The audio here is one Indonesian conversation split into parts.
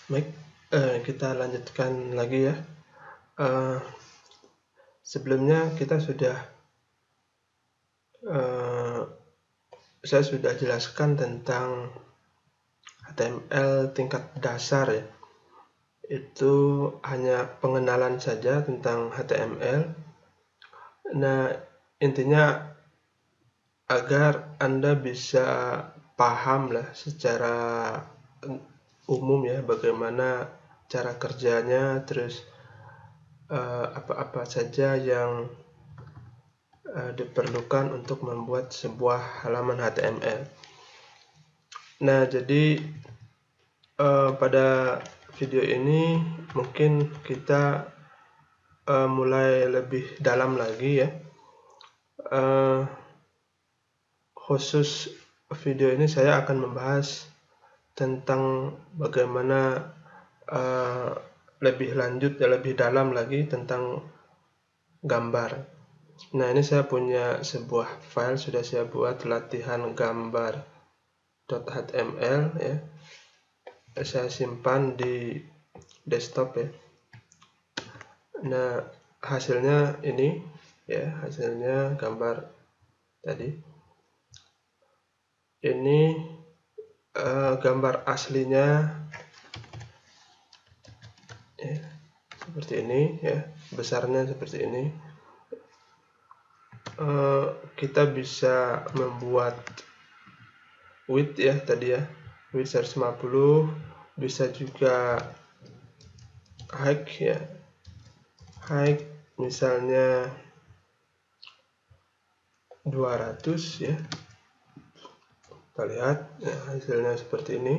Baik, kita lanjutkan lagi ya. Eh, Sebelumnya eh, saya sudah jelaskan tentang HTML tingkat dasar ya. Itu hanya pengenalan saja tentang HTML. Nah, intinya agar Anda bisa paham lah secara umum ya bagaimana cara kerjanya, terus apa-apa saja yang diperlukan untuk membuat sebuah halaman HTML. Nah, jadi pada video ini mungkin kita mulai lebih dalam lagi ya. Khusus video ini saya akan membahas tentang bagaimana lebih lanjut ya, lebih dalam lagi tentang gambar. Nah, ini saya punya sebuah file sudah saya buat, latihan gambar.html ya. Saya simpan di desktop ya. Nah, hasilnya ini ya, hasilnya gambar tadi. Ini gambar aslinya ya, seperti ini ya, besarnya seperti ini. Kita bisa membuat width ya tadi ya, width 150, bisa juga height ya, height misalnya 200 ya. Kita lihat ya, hasilnya seperti ini.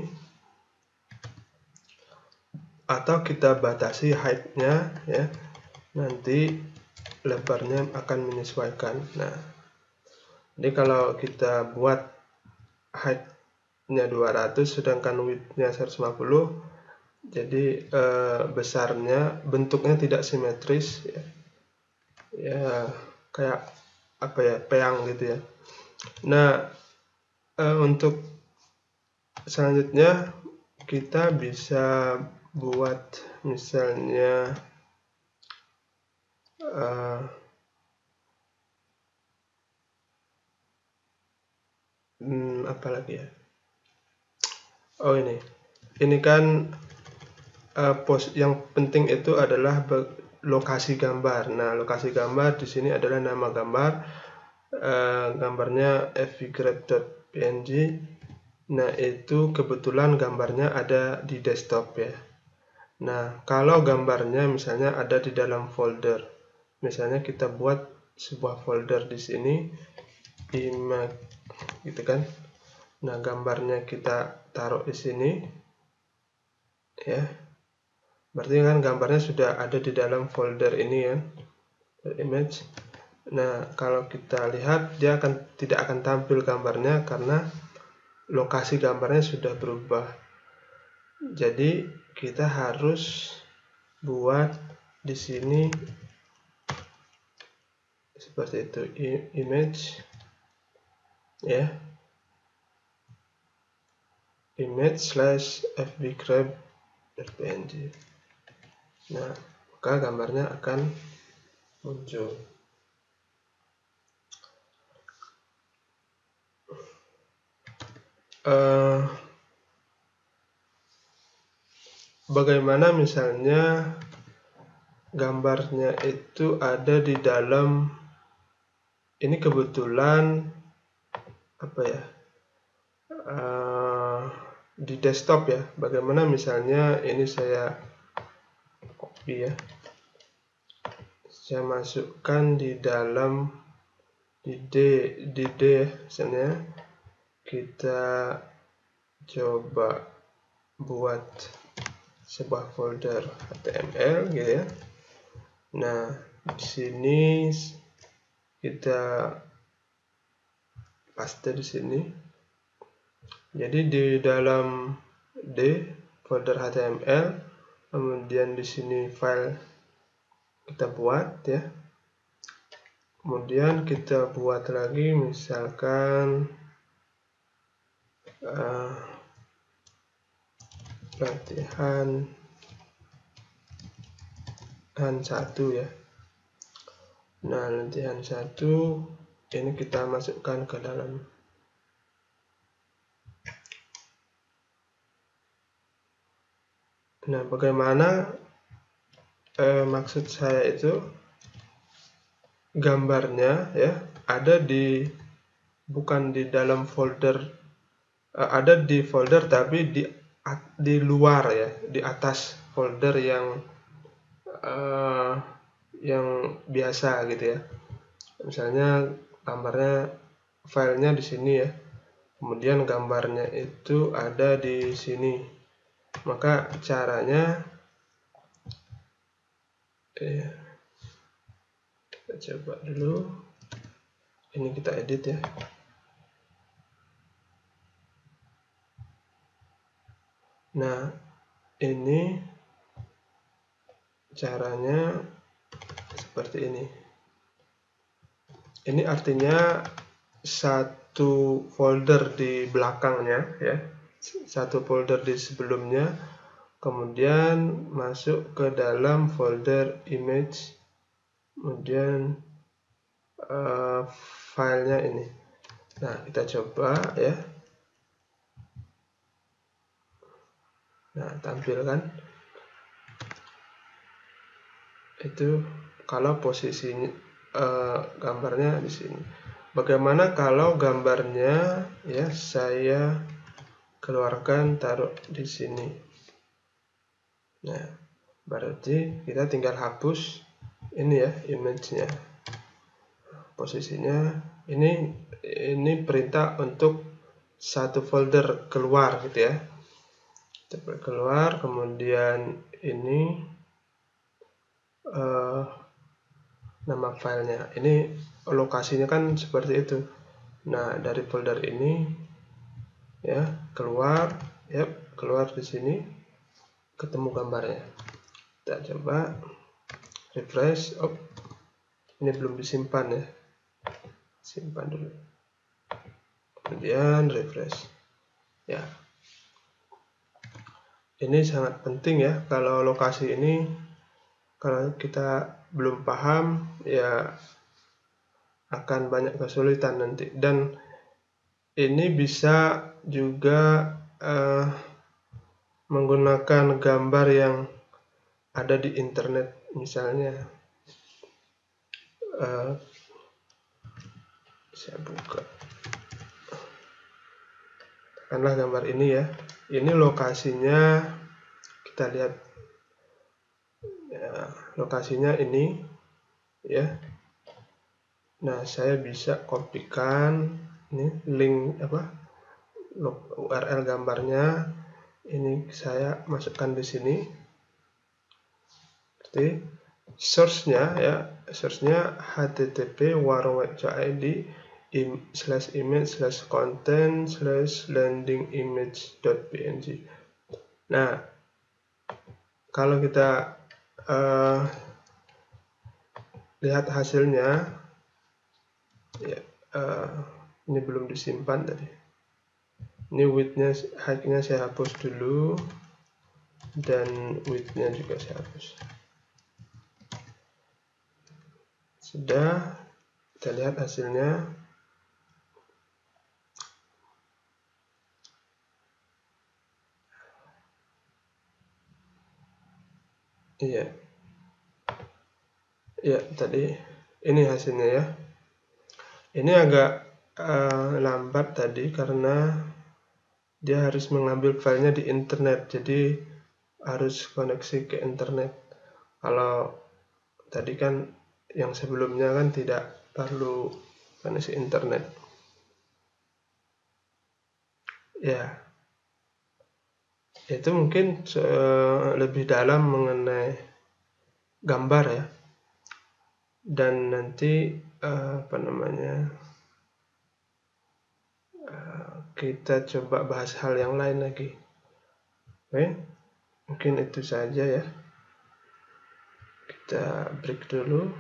Atau kita batasi height-nya ya, nanti lebarnya akan menyesuaikan. Nah, jadi kalau kita buat height-nya 200 sedangkan width-nya 150, jadi besarnya bentuknya tidak simetris ya. Ya kayak apa ya, peang gitu ya. Nah, untuk selanjutnya kita bisa buat misalnya apa lagi ya? Oh, ini kan yang penting itu adalah lokasi gambar. Nah, lokasi gambar di sini adalah nama gambar, gambarnya fvgraph.png. Nah, itu kebetulan gambarnya ada di desktop ya. Nah, kalau gambarnya misalnya ada di dalam folder, misalnya kita buat sebuah folder di sini, image gitu kan. Nah, gambarnya kita taruh di sini ya. Berarti kan gambarnya sudah ada di dalam folder ini ya, image. Nah, kalau kita lihat dia tidak akan tampil gambarnya karena lokasi gambarnya sudah berubah. Jadi kita harus buat di sini seperti itu, image ya, image/fvgraph.png. Nah, maka gambarnya akan muncul. Bagaimana misalnya gambarnya itu ada di dalam, ini kebetulan apa ya, di desktop ya. Bagaimana misalnya ini saya copy ya, saya masukkan di dalam di D ya, misalnya kita coba buat sebuah folder HTML gitu ya. Nah, di sini kita paste di sini. Jadi di dalam D folder HTML, kemudian di sini file kita buat ya. Kemudian kita buat lagi misalkan latihan 1 ya. Nah, latihan 1 ini kita masukkan ke dalam. Nah, bagaimana maksud saya itu gambarnya ya ada bukan di dalam folder, ada di folder tapi di luar ya, di atas folder yang biasa gitu ya. Misalnya gambarnya, filenya di sini ya, kemudian gambarnya itu ada di sini. Maka caranya kita coba dulu, ini kita edit ya. Nah, ini caranya seperti ini. Ini artinya satu folder di belakangnya ya, satu folder di sebelumnya, kemudian masuk ke dalam folder image, kemudian filenya ini. Nah, kita coba ya. Nah, tampilkan itu kalau posisinya gambarnya di sini. Bagaimana kalau gambarnya ya saya keluarkan, taruh di sini. Nah, berarti kita tinggal hapus ini ya, image-nya. Posisinya ini perintah untuk satu folder keluar gitu ya. Coba keluar, kemudian ini nama filenya. Ini lokasinya kan seperti itu. Nah, dari folder ini ya keluar, ya keluar di sini, ketemu gambarnya. Kita coba refresh. Oh, ini belum disimpan ya. Simpan dulu. Kemudian refresh. Ya. Ini sangat penting ya, kalau lokasi ini kalau kita belum paham ya akan banyak kesulitan nanti. Dan ini bisa juga menggunakan gambar yang ada di internet, misalnya saya buka, katakanlah gambar ini ya, ini lokasinya, kita lihat ya, lokasinya ini ya. Nah, saya bisa kopikan ini link URL gambarnya, ini saya masukkan di sini. Seperti source-nya ya, source-nya http://waroweb.id/image/content/landingimage.png. Nah, kalau kita lihat hasilnya ya, ini belum disimpan tadi. Ini width-nya, height-nya saya hapus dulu, dan width-nya juga saya hapus. Sudah, kita lihat hasilnya. Iya. Ya, tadi ini hasilnya ya. Ini agak lambat tadi karena dia harus mengambil filenya di internet, jadi harus koneksi ke internet. Kalau tadi kan yang sebelumnya kan tidak perlu koneksi internet. Ya, itu mungkin lebih dalam mengenai gambar ya. Dan nanti kita coba bahas hal yang lain lagi. Oke, mungkin itu saja ya. Kita break dulu.